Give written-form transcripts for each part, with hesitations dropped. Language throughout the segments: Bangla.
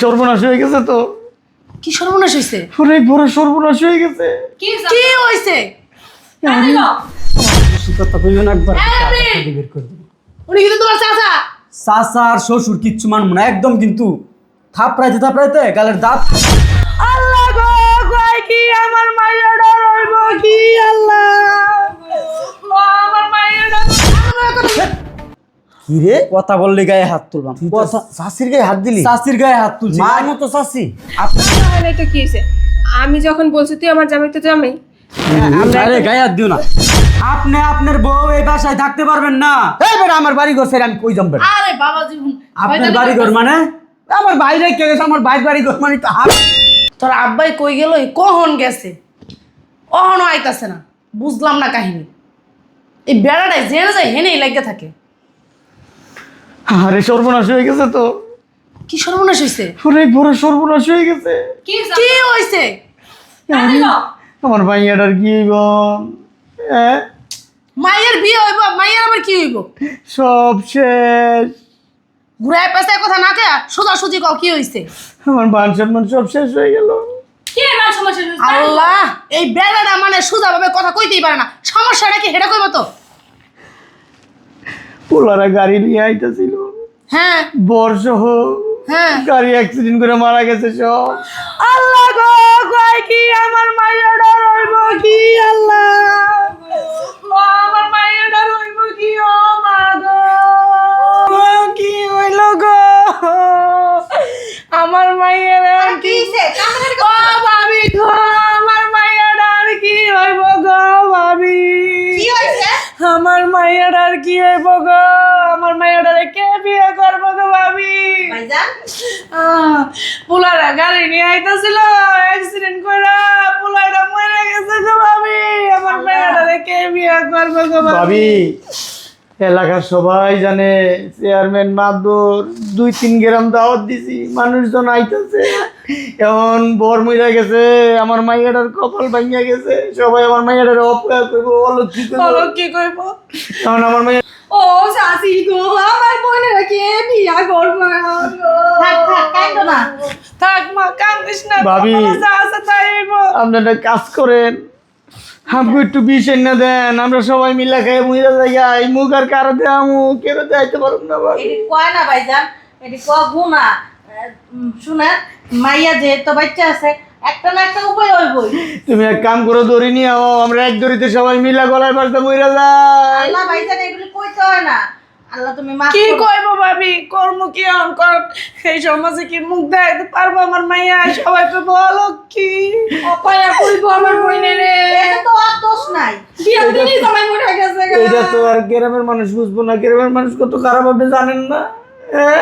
সর্বনাশ হয়ে গেছে তো। কি সর্বনাশ হইছে? অনেক বড় সর্বনাশ হয়ে গেছে। কি হইছে? কথা বলবেন একবার উনি কিন্তু তোমার চাচা। চাচা আর শ্বশুর কিচ্ছু মানব না একদম, কিন্তু থাপড়াইতে গালের দাঁত। আল্লাহ গো, কয় কি আমার মাইয়াটা রইব কি আল্লাহ? ও আমার মাইয়াটা কি রে কথা বললি গায়ে হাত তুলবাম। চাষির গায়ে হাত দিলি? চাষির গায়ে হাত তুলছি মার মতো চাষি। তো কি হয়েছে? আমি যখন বলছি তুই আমার জামাই তো জামাই। আরে গায়ে হাত দিও না। আপনি আপনার বউ এই বাসায় থাকতে পারবেন না। এই বেটা আমার বাড়ি ঘর ছেড়ে আমি কই যাম বেটা? আরে বাবা জীবন আপনার বাড়ি ঘর মানে? আমার বাইরে কে গেছে? আমার বাইর বাড়ি ঘর মানে তো তোর আব্বাই কই গেল? কখন গেছে? অহনো আইতাছে না। বুঝলাম না কাহিনী। এই বেড়াটাই জেনে যায় হেনেই লাগিয়ে থাকে। আরে সর্বনাশ হয়ে গেছে তো। কি সর্বনাশ হইছে? অনেক বড় সর্বনাশ হয়ে গেছে। কি হইছে? আমার ভাইয়াটার কি হইব? মায়ের বিয়ে হইব, মায়ের আবার কি হইব? সব শেষ। ঘুরায় পেছায় কথা না কে সোজাসুজি কও কি হইছে? আমার মান সম্মান সব শেষ হয়ে গেল। কি না সমস্যা হয়েছে? আল্লাহ, এই বেড়াটা মানে সোজা ভাবে কথা কইতেই পারে না। সমস্যাটা কি হেডা কইব তো? পোলারা গাড়ি নিয়ে আইতাছিল, হ্যাঁ বর্ষহ হ্যাঁ। গাড়ি অ্যাক্সিডেন্ট করে মারা গেছে সব। আল্লাহ গো, কয় কি আমার মাইয়াটা রইব কি আল্লাহ? ও আমার মাইয়াটা রইব কি? ও মা গো, কি হইল গো? আমার মাইয়াটা কি ও ভাবি গো, আমার মাইয়াটার কি হইব গো ভাবি? কি হইছে? আমার মাইয়াটার কি হইব গো? আমার মাইয়াটারে কে বিয়ে করব গো ভাবি? ভাইজান পোলারা গাড়ি নিয়ে আইতাছিল, অ্যাক্সিডেন্ট কইরা পোলাটা মরে গেছে গো ভাবি। আমার মাইয়াটারে কে বিয়ে করব গো ভাবি? ভাবি, এলাকার সবাই জানে চেয়ারম্যান মাদুর 2-3 গ্রাম দাওয়াত দিছি, মানুষজন আইতাছে। এখন বর মইরা গেছে, আমার মাইয়াটার কপাল ভাঙিয়া গেছে। সবাই আমার মাইয়াটার অপয়া কইব, অলক্ষী কইব। অলক্ষী কইব। এখন আমার মাইয়া ও শাশি গো, আমার বোনের কে বিয়া করবো গো? থাক কাইন্দো না। থাক মা, কান্দিস না। ভাবি, তোমার যা আছে তাই হইব। আপনি একটা কাজ করেন, আমাকে একটু বিষ এনে দেন, আমরা সবাই মিলা খাই মুইরা যাইয়া। এই মুখ আর কারো দেয়ামু, কেউ যাইতে পারব না ভাবি। এটি কয় না ভাইজান, এটি কয় গুণা। শুনে মাইয়া যেহেতু বাচ্চা আছে, একটা না একটা উপায় হইবই। তুমি এক কাম করে দড়ি নিয়ে আও, আমরা এক দড়িতে সবাই মিলা গলায় বাড়তে মইরা যাই। আল্লাহ ভাইজান এগুলি কইতে হয় না। আল্লাহ তুমি মাফ কি করো। কইব ভাবি? কর্ম কি অন কর? এই সমাজে কি মুখ দেখাইতে পারবো আমার মাইয়া? সবাই তো বলো কি অপায়া কইবো আমার বোনের। এটা তো আর দোষ নাই। বিয়া দিনই জামাই মরে গেছে গো। এটা তো আর গ্রামের মানুষ বুঝবো না, গ্রামের মানুষ কত খারাপ হবে জানেন না। হ্যাঁ?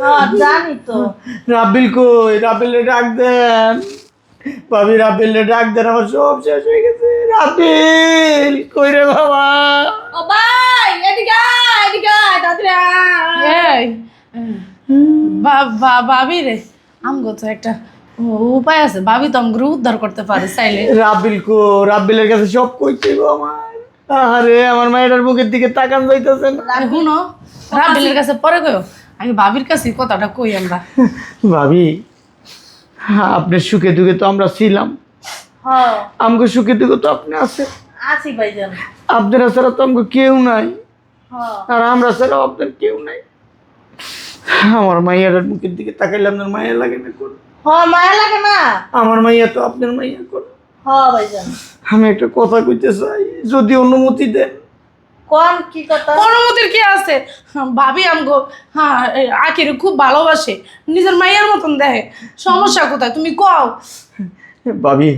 হ্যাঁ জানি তো। রাব্বিল কই? রাব্বিলে ডাক দেন ভাবি, রাব্বিলে ডাক দেন, আমার সব শেষ হয়ে গেছে। রাব্বিল কই রে বাবা? ও ভাই, এদিকে আয়, এদিকে আয়, তাড়াতাড়ি আয়। এই ভাবি রে, আমগো তো একটা উপায় আছে। ভাবি তো আমগো উদ্ধার করতে পারে চাইলে। রাব্বিল কো? রাব্বিলের কাছে সব কইতে গো আমার। আরে আমার মায়ের বুকের দিকে তাকান যাইতেছে না। শুনো, রাবিলের কাছে পরে কইও, আমি ভাবির কাছে কথাটা কই আমরা। ভাবি, আপনার সুখে দুঃখে তো আমরা ছিলাম, হ্যাঁ আমগো সুখে দুঃখে তো আপনি আছেন। আছি ভাইজান। আপনারা ছাড়া তো আমগো কেউ নাই, হ্যাঁ আর আমরা ছাড়াও আপনার কেউ নাই। আমার মাইয়ার মুখের দিকে তাকাইলে আপনার মায়া লাগে না কোন? হ্যাঁ মায়া লাগে না। আমার মাইয়া তো আপনার মাইয়া কোন। হ্যাঁ ভাইজান। আমি একটা কথা কইতে চাই, যদি অনুমতি দেন। কোন কি কথা? অনুমতির কি আছে? ভাবি আমগো হ্যাঁ আখিরে খুব ভালোবাসে, নিজের মাইয়ার মতন দেখে। সমস্যা কোথায় তুমি কও? ভাবি,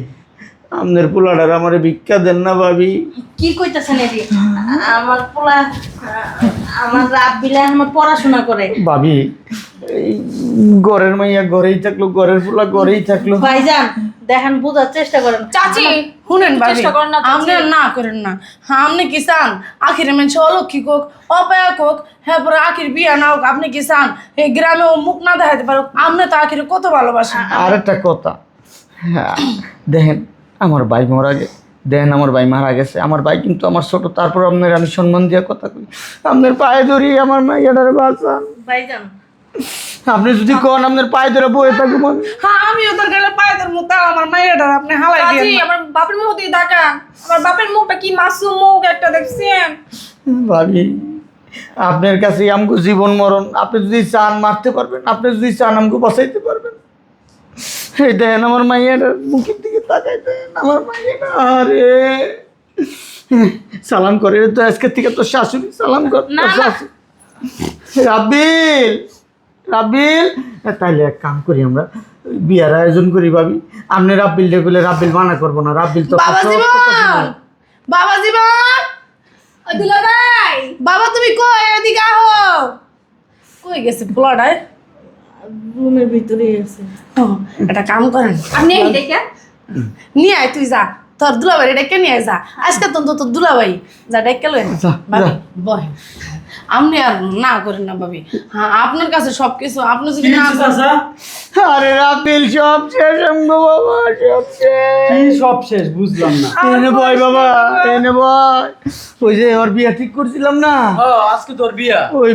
আপনার পোলাটার আমার ভিক্ষা দেন না ভাবি। কি কইতাছেন এটি? আমার পোলা আমার রাব্বিলা আমার পড়াশোনা করে। ভাবি, এই ঘরের মাইয়া ঘরেই থাকলো, ঘরের পোলা ঘরেই থাকলো। ভাইজান দেখেন বুঝার চেষ্টা করেন। চাচি, শুনেন ভাবি, চেষ্টা করেন না চাচি। আপনি না করেন না। হ্যাঁ আপনি কি চান আখিরে মানুষ অলক্ষী কোক, অপয়া কোক, হ্যাঁ পরে আখির বিয়া না হোক? আপনি কি চান এই গ্রামে ও মুখ না দেখাতে পারো? আপনি তো আখিরে কত ভালোবাসেন। আর একটা কথা, হ্যাঁ, দেখেন আমার ভাই মারা গেছে, দেখেন আমার ভাই মারা গেছে। আমার ভাই কিন্তু আমার ছোট, তারপর আপনার আমি সম্মান দিয়ে কথা কই। আপনার পায়ে ধরি, আমার মাইয়াটারে বাঁচান। ভাইজান আপনি যদি কোন আপনার পায়ে ধরে বয়ে থাকুন আমি। হ্যাঁ আমিও তোর গেলে পায়ে ধরবো, তাও আমার মাইয়াটার আপনি হালাই চাচি দিয়ে আমার বাপের মুখ দিয়ে তাকান, আমার বাপের মুখটা কি মাসুম মুখ একটা দেখছেন। ভাবি আপনার কাছে আমাকে জীবন মরণ, আপনি যদি চান মারতে পারবেন, আপনি যদি চান আমাকে বাঁচাইতে পারবেন। এই দেখেন আমার মাইয়াটার মুখের দিকে তাকাই দেন, আমার মাইয়াটা আরে সালাম করে তো আজকের থেকে তোর শাশুড়ি সালাম কর না, তোর না। শাশুড়ি। রাব্বিল রাব্বিল তাইলে এক কাম করি আমরা বিয়ার আয়োজন করি ভাবি। আপনি রাব্বিল বলে রাব্বিল মানা করবো না, রাব্বিল তো বাবা সব জীবন, কথা শুনে। বাবা জীবন, ও দুলা ভাই, বাবা তুমি কই, এদিকে আহো। কই গেছে পোলাটায়? রুমের ভিতরে আছে। ও, একটা কাম করেন, আপনি এই দেখে নিয়ে আয়, তুই যা তোর দুলাভাই ডেকে নিয়ে আয়, যা আজকে তো তোর দুলাভাই যা ডেকে লয় যা, ভাবি যা। বয়। আপনি আর না করেন না ভাবি, হ্যাঁ আপনার কাছে সবকিছু, আপনি যদি না করেন চাচা আরে রাব্বিল সব শেষ আমগো বাবা, সব শেষ। কি সব শেষ বুঝলাম না। এনে বয় বাবা, এনে বয়। ওই যে ওর বিয়ে ঠিক করছিলাম না, আজকে তোর বিয়া। ওই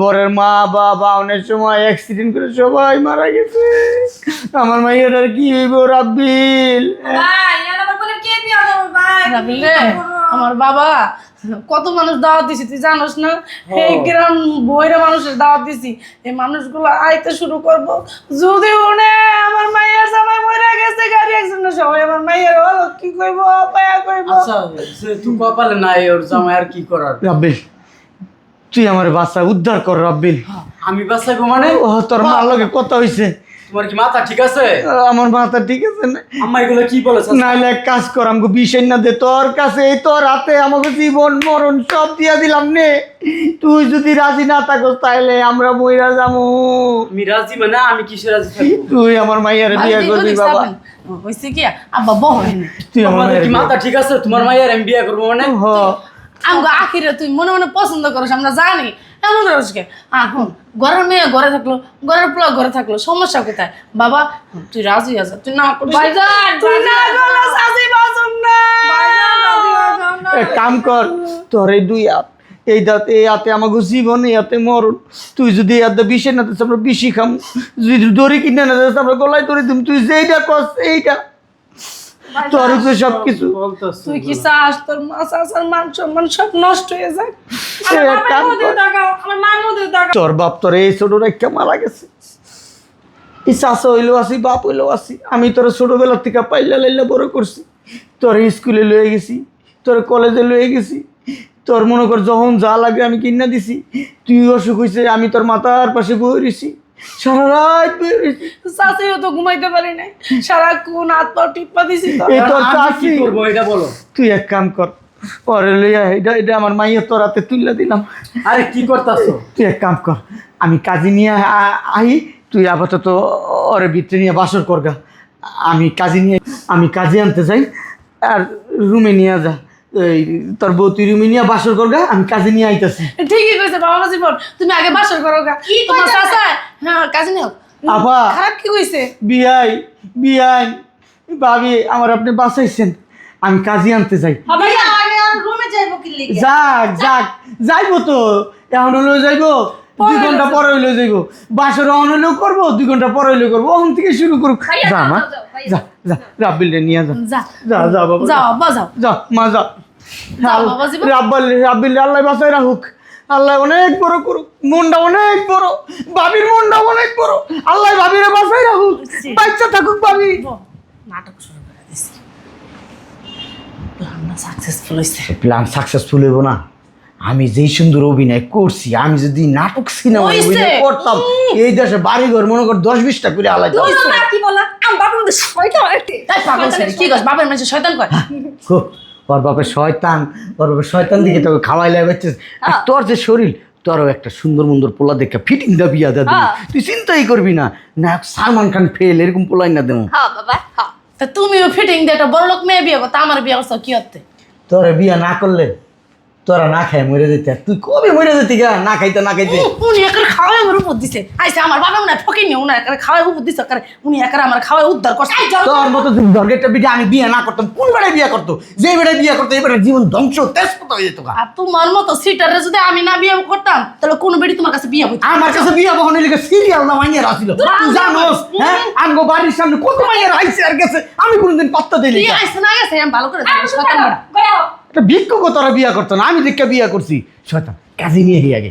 বরের মা বাবা অনেক সময় অ্যাক্সিডেন্ট করে সবাই মারা গেছে। আমার মাইয়ার আর কি হইব রাব্বিল? ভাই আর আমার বলে কে বিয়া করব ভাই। রাবিল রে, আমার বাবা কত মানুষ দাওয়াত দিছি তুই জানোস না? এই গ্রাম বইরা মানুষের দাওয়াত দিছি, এই মানুষগুলো আইতে শুরু করব। যদি উনি আমার মাইয়ার জামাই মরে গেছে গাড়ি অ্যাক্সিডেন্টে, সবাই আমার মাইয়ার হলো কি কইব, পায়া কইব। আচ্ছা সে তুই কপালে নাই ওর জামাই, আর কি করার। রাব্বিল তুই আমার বাচ্চা উদ্ধার কর রাব্বিল। আমি বাঁচাইবো মানে? ও তোর মার লগে কথা হইছে, তোমার কি মাথা ঠিক আছে? আমার মাথা ঠিক আছে না? আম্মা এগুলো কি বলে চাচা? নাইলে এক কাজ কর, আমাকে বিষয় না দে, তোর কাছে এই তোর হাতে আমাকে জীবন মরণ সব দিয়া দিলাম নে। তুই যদি রাজি না থাকস তাইলে আমরা মইরা যাবো। আমি রাজি মানে আমি কিসে রাজি থাকবো? তুই আমার মাইয়ারে বিয়ে করবি বাবা। হইছে কি আব্বা বহেন তুই আমার তোমাদের মাইয়ারে কি মাথা ঠিক আছে? তোমার মাইয়ার আমি বিয়ে করবো মানে? হ আমগো আখিরে তুই মনে মনে পছন্দ করিস, আমরা জানি এমন রসকে। এখন ঘরের মেয়ে ঘরে থাকলো, ঘরের পোলা ঘরে থাকলো, সমস্যা কোথায়? বাবা তুই রাজি আছ, তুই না করিস, ভাইজান, তুই না করলে শাশি বাসন না। ভাইজান রাজি হয়ে যাও না। এক কাম কর, তোর এই দুই হাত, এই দাঁত এই হাতে আমাকে জীবন, এই হাতে মরণ। তুই যদি এই হাতে বিষে না দিস আমরা বিষি খাম, যদি দড়ি কিনে না দিস আমরা গলায় দড়ি দিম। তুই যেইটা কস এইটা তোর উপরে সব কিছু। বলতেছে তুই কি চাস তোর মা চাচার মান সম্মান সব নষ্ট হয়ে যায়? আমার এক বাপের কাম মুখ দিয়ে কর, তাকাও, আমার মার মুখ দিয়ে তাকাও। তোর বাপ তোর এই ছোট রেখা মারা গেছে, এই চাষা হইলেও আসি বাপ হইলেও আসি। আমি তোর ছোটবেলার থেকে পাইলা লাইলা বড় করছি, তোর স্কুলে লয়ে গেছি, তোর কলেজে লয়ে গেছি, তোর মনে কর যখন যা লাগে আমি কিনা দিছি। তুই অসুখ হয়েছে আমি তোর মাথার পাশে বয়ে রয়েছি, সারা রাত বয়ে রয়েছি। চাচিও তো ঘুমাইতে পারি নাই, সারাক্ষণ হাত পা টিপ্পা দিছি তো। এই তোর আমি কি চাষি, করবো এটা বলো? তুই এক কাম কর, পরে লইয়া এটা আমার মাইয়া তোর হাতে তুললা দিলাম। আরে কি করতাছো? তুই এক কাম কর, আমি কাজে নিয়ে আই, তুই আপাতত ওরে ভিতরে নিয়ে বাসর করগা। আমি কাজে আনতে যাই, আর রুমে নিয়ে যা। এই তোর বউ তুই রুমে নিয়ে বাসর করগা, আমি কাজে নিয়ে আইতাছি। ঠিকই কইছে বাবা জীবন, তুমি আগে বাসর করো গা। কি তোমার কইতাছে? চাচা হ্যাঁ কাজে নিও। আপা। খারাপ কি কইছে? বিয়াই ভাবি আমার আপনি বাঁচাইছেন, আমি কাজে আনতে যাই। ভাইয়া আমি আর রুমে যাইবো কি লিগে? যাক যাইবো তো, এখন হলেও যাইবো, 2 ঘন্টা পরে হইলেও যাইবো। বাসর অন হইলেও করবো, 2 ঘন্টা পরে হইলেও করবো, ওখান থেকে শুরু করুক। ভাইয়া, যা যাও, মা, যাও, ভাইয়া, যা যা রাব্বিলে নিয়ে যা, যা যা বাবা, যাও আব্বা যাও। যা মা যা। যাও বাবা জীবন। রাব্বিল আল্লাহ বাঁচাই রাখুক, আল্লাহ অনেক বড় করুক, মনটা অনেক বড়, ভাবির মনটা অনেক বড়, আল্লাহ ভাবিরে বাঁচাই রাখুক, বাচ্চা থাকুক ভাবি। নাটক শুরু করে দিছি, প্ল্যানটা সাকসেসফুল হইছে। প্ল্যান সাকসেসফুল হইব না? আমি যেই সুন্দর অভিনয় করছি, আমি যদি নাটক সিনেমা হইছে। অভিনয় করতাম, এই দেশে বাড়ি ঘর মনে কর 10-20টা করে আলাদা। না, কি বলা? আমার বাপের মুখ দিয়ে শয়তান একটা। তাই পাগল ছেলে কি কস? বাপের মানুষ শয়তান কয়? ওর বাপের শয়তান দিকে তোকে খাওয়াইলে বেচছিস। আর তোর যে শরীর, তোরও একটা সুন্দর মন্দর পোলা দেখে ফিটিং দা বিয়া দা দিবি। তুই চিন্তাই করবি না, না সালমান খান ফেল এরকম পোলাই না দেবো। হ্যাঁ বাবা, হ্যাঁ। তা তুমিও ফিটিং দিয়ে একটা বড় লোক মেয়ে বিয়ে করতে, আমার বিয়ে করছো কি হতে? তোর বিয়া না করলে তোরা না খাই মরে যেতে আর তুই কবে মরে যেতি গা না খাইতে না খাইতে উনি একার খাওয়াই আমার উপর দিছে আইসে আমার বাবা উনি ফকির নি উনি একার খাওয়াই উপর দিছে উনি একার আমার খাওয়াই উদ্ধার করছে তোর মতো দরগেরটা বিটা আমি বিয়ে না করতাম কোন বেড়ায় বিয়ে করতো যে বেড়ায় বিয়ে করতো এই বেড়ায় জীবন ধ্বংস তেজপাত হয়ে যেত গা। আর তোমার মতো সিটারে যদি আমি না বিয়ে করতাম তাহলে কোন বেটি তোমার কাছে বিয়ে হইতো আমার কাছে বিয়ে বহন লিখে সিরিয়াল না মাইয়ার আসিল তুই জানোস হ্যাঁ আমগো বাড়ির সামনে কত মাইয়ার আইছে আর গেছে আমি কোনোদিন পাত্তা দিই কি না আইসে না গেছে আমি ভালো করে জানি শয়তান বড়া। এটা ভিক্ষুক তোরা বিয়ে করতো না আমি দেখে বিয়ে করছি শয়তান কাজে নিয়ে গিয়ে আগে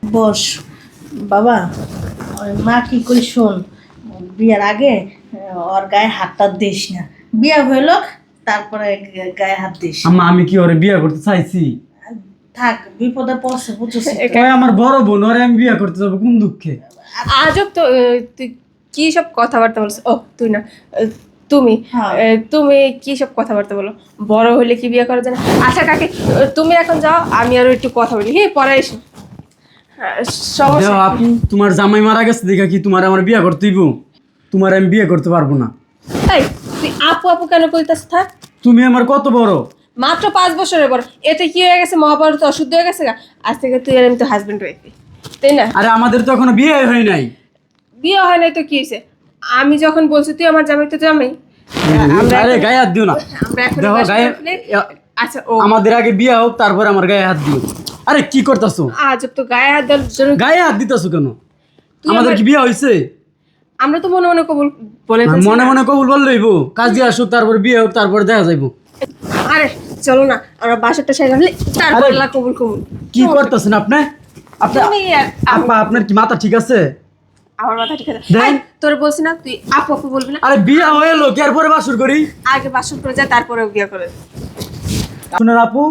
বস বাবা ওই মা কি কই শোন বিয়ার আগে ওর গায়ে হাতটা দিস না বিয়া হইল তারপরে গায়ে হাত দিস আম্মা আমি কি ওরে বিয়ে করতে চাইছি? থাক বিপদে পড়ছে বুঝছিস ওই আমার বড় বোন, ওরে আমি বিয়ে করতে যাবো কোন দুঃখে? আজব তো তুই কি সব কথাবার্তা বলছিস? ও তুই না তুমি হ্যাঁ। তুমি কি সব কথাবার্তা বলো? বড় হলে কি বিয়ে করা যায় না? আচ্ছা কাকি তুমি এখন যাও, আমি আরো একটু কথা বলি। হ্যাঁ পরে এসো। সমস্যা দেও আপু, তোমার জামাই মারা গেছে দেখা কি তোমার আমার বিয়ে করতে হইব? তোমার আমি বিয়ে করতে পারবো না। এই তুই আপু আপু কেন কইতাছ? থাক, তুমি আমার কত বড়, মাত্র 5 বছরের বড়। এতে কি হয়ে গেছে? মহাভারত অশুদ্ধ হয়ে গেছে গা? আজ থেকে তুই আর আমি তো হাজবেন্ড ওয়াইফ, তাই না? আরে আমাদের তো এখনো বিয়ে হয় নাই। বিয়ে হয় নাই তো কি হয়েছে? আমি যখন বলছি তুই আমার জামাই তো জামাই। আমরা আরে এখন- গায়ে হাত দিও না। আমরা এখন দেখো বাসা গায়ে করলে- আচ্ছা ও আমাদের আগে বিয়ে হোক তারপর আমার গায়ে হাত দিও। আরে কি করতেছো? আজব তো, গায়ে হাত দেওয়ার জন্য গায়ে হাত দিতেছো কেন? তুই আমাদের আমার- কি বিয়ে হয়েছে? আমরা তো মনে মনে কবুল বলে ফেলছি মনে না? মনে কবুল বললে হইব? কাজে আসুক তারপর বিয়ে হোক তারপর দেখা যাইব। আরে চলো না, আমরা বাসাটা সেরে হলে তারপর আরে, আল্লাহ কবুল কবুল। কি করতেছেন আপনি? আপনি তুমি আর আপা আপনার কি মাথা ঠিক আছে? আমার মাথা ঠিক আছে? দেন। এই, তোর বলছি না তুই আপু আপু বলবি না? আরে বিয়ে হয়ে এলো কি আর পরে বাসর করি? আগে বাসন করে যায় তারপরে বিয়ে করে। শুনেন আপু,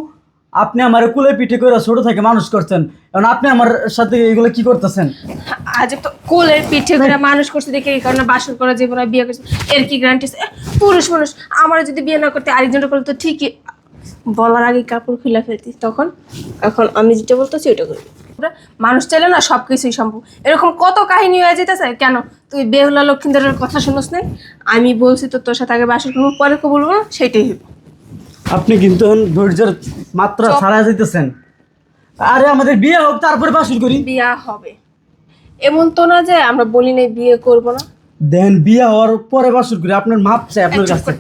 আপনি আমার কুলে পিঠে করে ছোট থেকে মানুষ করছেন, এখন আপনি আমার সাথে এগুলো কি করতেছেন? আজ তো কোলের পিঠে করে মানুষ করছে দেখে এই কারণে বাসন করা জীবন বিয়ে করছে, এর কি গ্যারান্টি? পুরুষ মানুষ আমার যদি বিয়ে না করতে আরেকজনটা করলে তো ঠিকই বলার আগে কাপড় খুলে ফেলতি তখন। এখন আমি যেটা বলতেছি ওইটা করবি। মানুষ চাইলে না সব কিছুই সম্ভব। এরকম কত কাহিনী হয়ে যেতেছে। কেন তুই বেহুলা লক্ষ্মীন্দরের কথা শুনোস নাই? আমি বলছি তো তোর সাথে আগে বাসন করবো, পরে কো বলবো না, সেইটাই হইব। আপনি কিন্তু ধৈর্যের মাত্রা চুপ। ছাড়া যেতেছেন। আরে আমাদের বিয়ে হোক তারপরে বাসর করি। বিয়া হবে এমন তো না যে আমরা বলি নাই বিয়ে করবো না। দেন বিয়ে হওয়ার পরে বাসর করি। আপনার মাপ চাই আপনার এই চুপ কাছে।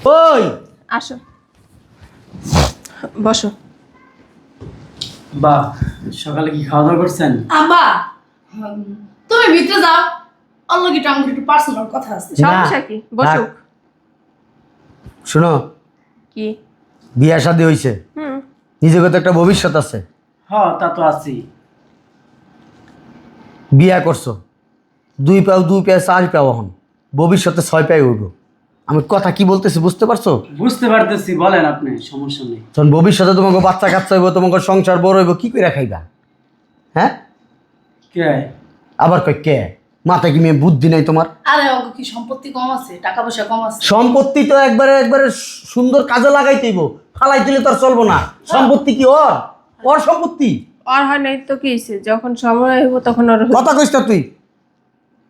কর। ওই আসো বসো। বা সকালে কি খাওয়া দাওয়া করছেন? আম্মা তুমি ভিতরে যাও, অন্য কিছু আমার একটু পার্সোনাল কথা আছে। সমস্যা কি? বসো। থাক। শোনো কি? বিয়া শাদী হয়েছে, হুম, নিজেকে তো একটা ভবিষ্যৎ আছে। হ্যাঁ তা তো আছি। বিয়া করছো, 2 পাও 2 পাও 4 পাও, এখন ভবিষ্যতে 6 পাই উঠবো। আমি কথা কি বলতেছি বুঝতে পারছো? বুঝতে পারতেছি, বলেন আপনি, সমস্যা নেই। তখন ভবিষ্যতে তোমাকে বাচ্চা কাচ্চা হইব, তোমাকে সংসার বড় হইব, কি করে খাইবা? হ্যাঁ কে? আবার কই কে? মাথায় কি মেয়ে বুদ্ধি নাই তোমার? আরে অঙ্ক কি সম্পত্তি কম আছে, টাকা পয়সা কম আছে? সম্পত্তি তো একবারে একবারে সুন্দর কাজে লাগাইতেইব, ফালাই দিলে তো আর চলবো না। সম্পত্তি কি ওর? ওর সম্পত্তি। আর হয় নাই তো কি হয়েছে? যখন সময় হইব তখন আর হইব। কথা কইস না তুই,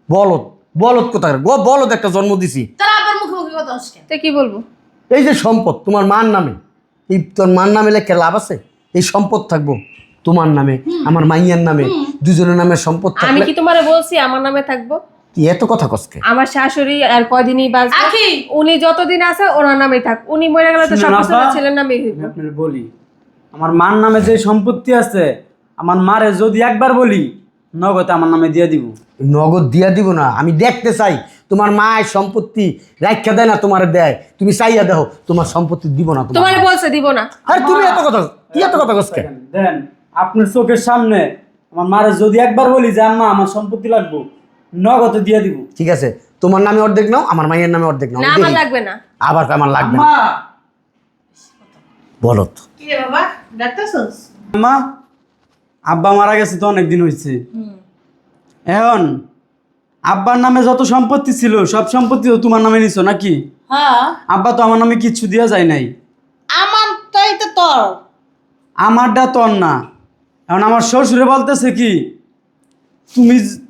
বলদ বলদ কোথায় বলদ একটা জন্ম দিছি। তারা আবার মুখে মুখে কথা হচ্ছে কেন? তো কি বলবো? এই যে সম্পদ তোমার মার নামে, এই তোর মার নামে লেখা লাভ আছে? এই সম্পদ থাকবো তোমার নামে, আমার মাইয়ার নামে, দুজনের নামে সম্পদ আমি থাকলে কি তোমারে বলছি আমার নামে থাকবো? কি এত কথা কসকে? আমার শাশুড়ি আর কদিনই বাঁচবে, আখি! উনি যতদিন আছে ওনার নামেই থাক। উনি মরে গেলে তো শুনুন সব কিছু আপা, ওনার ছেলের নামেই হইব। আমি আপনার বলি, আমার মার নামে যে সম্পত্তি আছে, আমার মারে যদি একবার বলি নগদ আমার নামে দিয়ে দিব। নগদ দিয়া দিব না, আমি দেখতে চাই তোমার মায়ের সম্পত্তি রাখা দেয় না তোমার দেয়, তুমি চাইয়া দেখো তোমার সম্পত্তি দিব না তোমার। তোমারে বলছে দিব না। আর তুমি এত কথা কি এত কথা কসকে? দেন আপনার চোখের সামনে আমার মারে যদি একবার বলি যে আম্মা আমার সম্পত্তি লাগবো, নগদ দিয়ে দিব। ঠিক আছে, তোমার নামে অর্ধেক নাও, আমার মায়ের নামে অর্ধেক নাও, না আমি আমার দেখি। লাগবে না। আবার কয় আমার লাগবে না, আম্মা, বলত। কি রে বাবা ডাক্তারছস? আম্মা, আব্বা মারা গেছে তো অনেক দিন হয়েছে। এখন আব্বার নামে যত সম্পত্তি ছিল সব সম্পত্তি তো তোমার নামে নিছো নাকি? হ্যাঁ আব্বা তো আমার নামে কিচ্ছু দেওয়া যায় নাই। আমার তাই তো তোর আমারটা তোর না। এখন আমার শ্বশুরে বলতেছে কি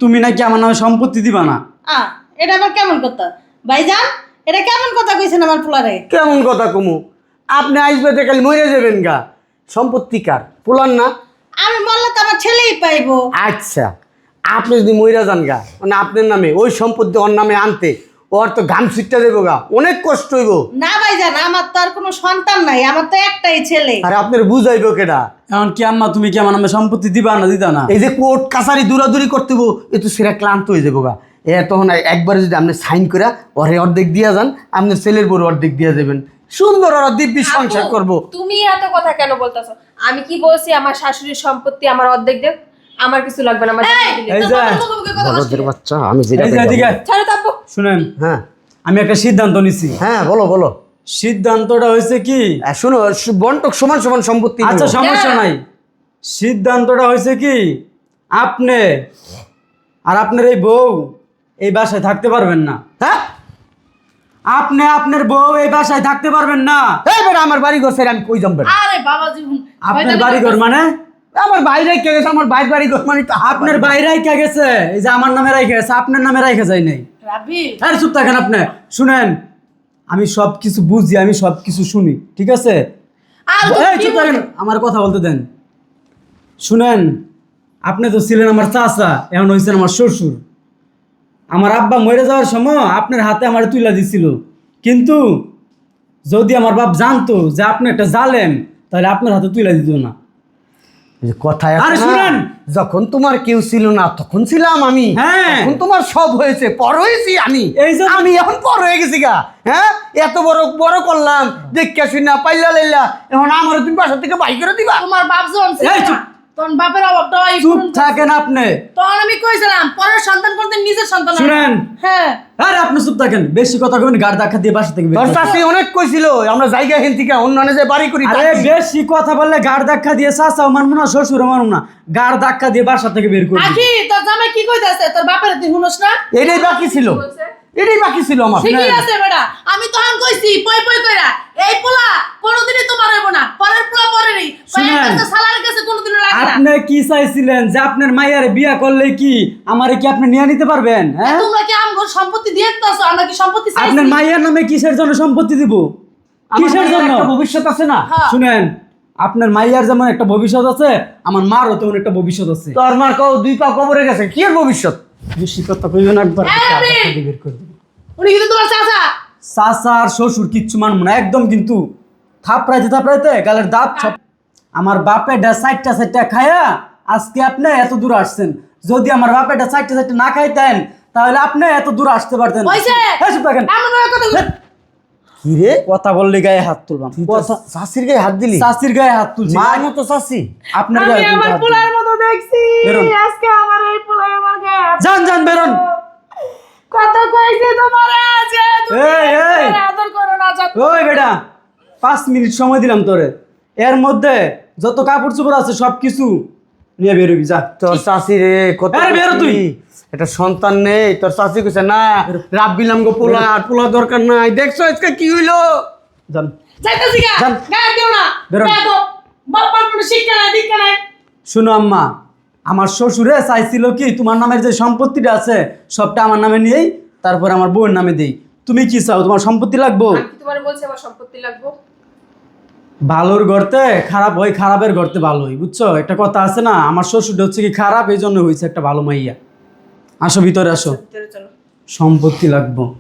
তুমি নাকি আমার নামে সম্পত্তি দিবা না। এটা আবার কেমন কথা ভাইজান? এটা কেমন কথা কইছেন আমার পোলারে? কেমন কথা কমু? আপনি আসবে তো কাল মরে যাবেন গা, সম্পত্তি কার? পোলার না? আমি বললে তো আমার ছেলেই পাইবো। আচ্ছা, আপনি যদি মইরা যান গা, মানে আপনার নামে ওই সম্পত্তি ওর নামে আনতে ওর তো ঘাম ছিটটা দেবো গা, অনেক কষ্ট হইব। না ভাইজান, আমার তো আর কোনো সন্তান নাই, আমার তো একটাই ছেলে। আর আপনার বুঝাইবো কেডা? এখন কি আম্মা তুমি কি আমার নামে সম্পত্তি দিবা না দিতা না? এই যে কোর্ট কাছারি দূরাদূরি করতে হবো, এ তো সেরা ক্লান্ত হয়ে যাবো গা। তখন একবারে যদি আপনি সাইন করে ওরে অর্ধেক দিয়া যান, আপনার ছেলের বড় অর্ধেক দিয়া যাবেন, সুন্দর ওরা দিব্যি সংসার করবো। তুমি এত কথা কেন বলতেছো? আমি কি বলছি আমার শাশুড়ির সম্পত্তি আমার অর্ধেক দেব, আমার কিছু লাগবে না, আমার জামাই দিলে। এই যে বলদের বাচ্চা, আমি যেটা এই যে এদিকে ছাড়ো তাপ্পু। শুনেন, হ্যাঁ আমি একটা সিদ্ধান্ত নিছি। হ্যাঁ বলো বলো। সিদ্ধান্তটা হয়েছে কি, শুনো, বন্টক সমান সমান সম্পত্তি নিবো। আচ্ছা সমস্যা নাই, সিদ্ধান্তটা হয়েছে কি, আপনি আর আপনার এই বউ এই বাসায় থাকতে পারবেন না। হ্যাঁ, আপনি আপনার বউ এই বাসায় থাকতে পারবেন না। এই বেটা আমার বাড়ি ঘর ছেড়ে আমি কই যাম বেটা? আরে বাবা জীবন, আপনার বাড়িঘর মানে? আমার বাইরে কে গেছে, আমার বাইর বাড়ি ঘর মানে তো আপনার বাইরে রাইখা গেছে, এই যে আমার নামে রাইখা গেছে, আপনার নামে রাইখা যায় নাই। রাবি আরে চুপ থাকেন আপনি। শুনেন, আমি সব কিছু বুঝি, আমি সব কিছু শুনি, ঠিক আছে? আর এই চুপ থাকেন, আমার কথা বলতে দেন। শুনেন, আপনি তো ছিলেন আমার চাচা, এখন হয়েছেন আমার শ্বশুর। আমার আব্বা মরে যাওয়ার সময় আপনার হাতে আমার তুইলা দিছিল, কিন্তু যদি আমার বাপ জানতো যে আপনি একটা জালেম, তাহলে আপনার হাতে তুইলা দিত না। কথায় আরে শুনেন, যখন তোমার কেউ ছিল না তখন ছিলাম আমি, হ্যাঁ। এখন তোমার সব হয়েছে, পর হয়েছি আমি। এই যে আমি এখন পর হয়ে গেছি গা। হ্যাঁ, এত বড় বড় করলাম, দেখা শুই না পাইলা লাইলা, এখন আমার তুমি বাসা থেকে বাই করে দিবা? তোমার বাপ যখন ছিল এই চুপ। না, তখন বাপের অভাবটা চুপ থাকেন আপনি। তখন আমি কইছিলাম পরের সন্তান করতে নিজের সন্তান হয় না। শুনেন। হ্যাঁ, আরে আপনি চুপ থাকেন, বেশি কথা কবেন, গাড় ধাক্কা দিয়ে বাসা থেকে বের তোর করে চাষি অনেক কইছিল আমরা জায়গা হেন থেকে অন্য যে বাড়ি করি। আরে থাকি। বেশি কথা বললে গাড় ধাক্কা দিয়ে চাচাও মানবো না, শ্বশুরও মানবো না, গাড় ধাক্কা দিয়ে বাসা থেকে বের করে দিবো। আখি তোর জামাই কি কইতাছে, তোর বাপের তুই শুনোস না? এটাই বাকি ছিল, এটাই বাকি ছিল আমার। ঠিকই আছে বেটা, আমি তখন কইছি পই পই কইরা, এই পোলা কোনোদিনই তোমার হইব না, পরের পোলা পরেরই, শুনেন। কয়েক কাছে সালার কাছে কোনোদিনও লাগে না। আপনি কি চাইছিলেন যে আপনার মাইয়ারে বিয়া করলে কি আমারে কি আপনি নিয়ে নিতে পারবেন? হ্যাঁ, তোমরা কি আমগো সম্পত্তি দিয়ে দিতেছো, আমরা কি সম্পত্তি চাইছি? আপনার মাইয়ার নামে কিসের জন্য সম্পত্তি দিব? আমার কিসের মেয়ের জন্য? একটা ভবিষ্যৎ আছে না? হ্যাঁ। শুনেন, আপনার মাইয়ার যেমন একটা ভবিষ্যৎ আছে, আমার মারও তেমন একটা ভবিষ্যৎ আছে। তোর মার কও দুই পা কবরে গেছে, কি এর ভবিষ্যৎ? বেশি কথা কইবেন একবার, এই টাকা আমি- দিয়ে বের করে দিব। উনি কিন্তু তোমার চাচা। চাচা আর শ্বশুর কিচ্ছু মানবো না একদম, কিন্তু থাপড়াইতে গালের দাঁত সব। আমার বাপেটা চারটা খায়া আজকে আপনি এত দূর আসছেন। যদি আমার বাপেটা চারটা না খাইতেন তাহলে আপনি এত দূর আসতে পারতেন। হইছে? এই চুপ থাকেন। এমন ভাবে কথা কই- কি রে, কথা বললে গায়ে হাত তুলবাম। কথা চাষির গায়ে হাত দিলি? চাষির গায়ে হাত তুলছি। মার মতো চাষি? আপনার আমি গায়ে আমার হাত তুলছি। পোলার মতো দেখছি, বেরোন। আজকে আমার এই পোলাই আমার গায়ে হাত- যান বেরোন। কত কইছে তোমারে যে তুমি এই, এই। আমারে আদর করো না, যত্ন ওই বেটা, 5 মিনিট সময় দিলাম তোরে, এর মধ্যে যত কাপড় চোপড় আছে সব কিছু নিয়ে বেরোবি, যা। তোর চাষি রে কত আরে বেরো তুই। এটা সন্তান নেই, তোর চাষি কইছে না রাব্বিলাম গো পোলা, আর পোলা দরকার নাই। দেখছো আজকে কি হইলো? যান। যাইতাছি গা, যান। গায়ে দিও না। বেরোন। বেয়াদব। বাপ্পার কোনো শিক্ষা নাই, দীক্ষা নাই। শুনো আম্মা, আমার শ্বশুরে চাইছিল কি তোমার নামের যে সম্পত্তিটা আছে সবটা আমার নামে নিয়েই তারপর আমার বউয়ের নামে দেই। তুমি কি চাও, তোমার সম্পত্তি লাগবো? আমি কি তোমার বলছি আমার সম্পত্তি লাগবো? ভালোর গর্তে খারাপ হয়, খারাপের গর্তে ভালো হয়, বুঝছো? একটা কথা আছে না, আমার শ্বশুরটা হচ্ছে কি খারাপ, এই জন্য হয়েছে একটা ভালো মাইয়া। আসো ভিতরে আসো, ভিতরে চলো। সম্পত্তি লাগবো।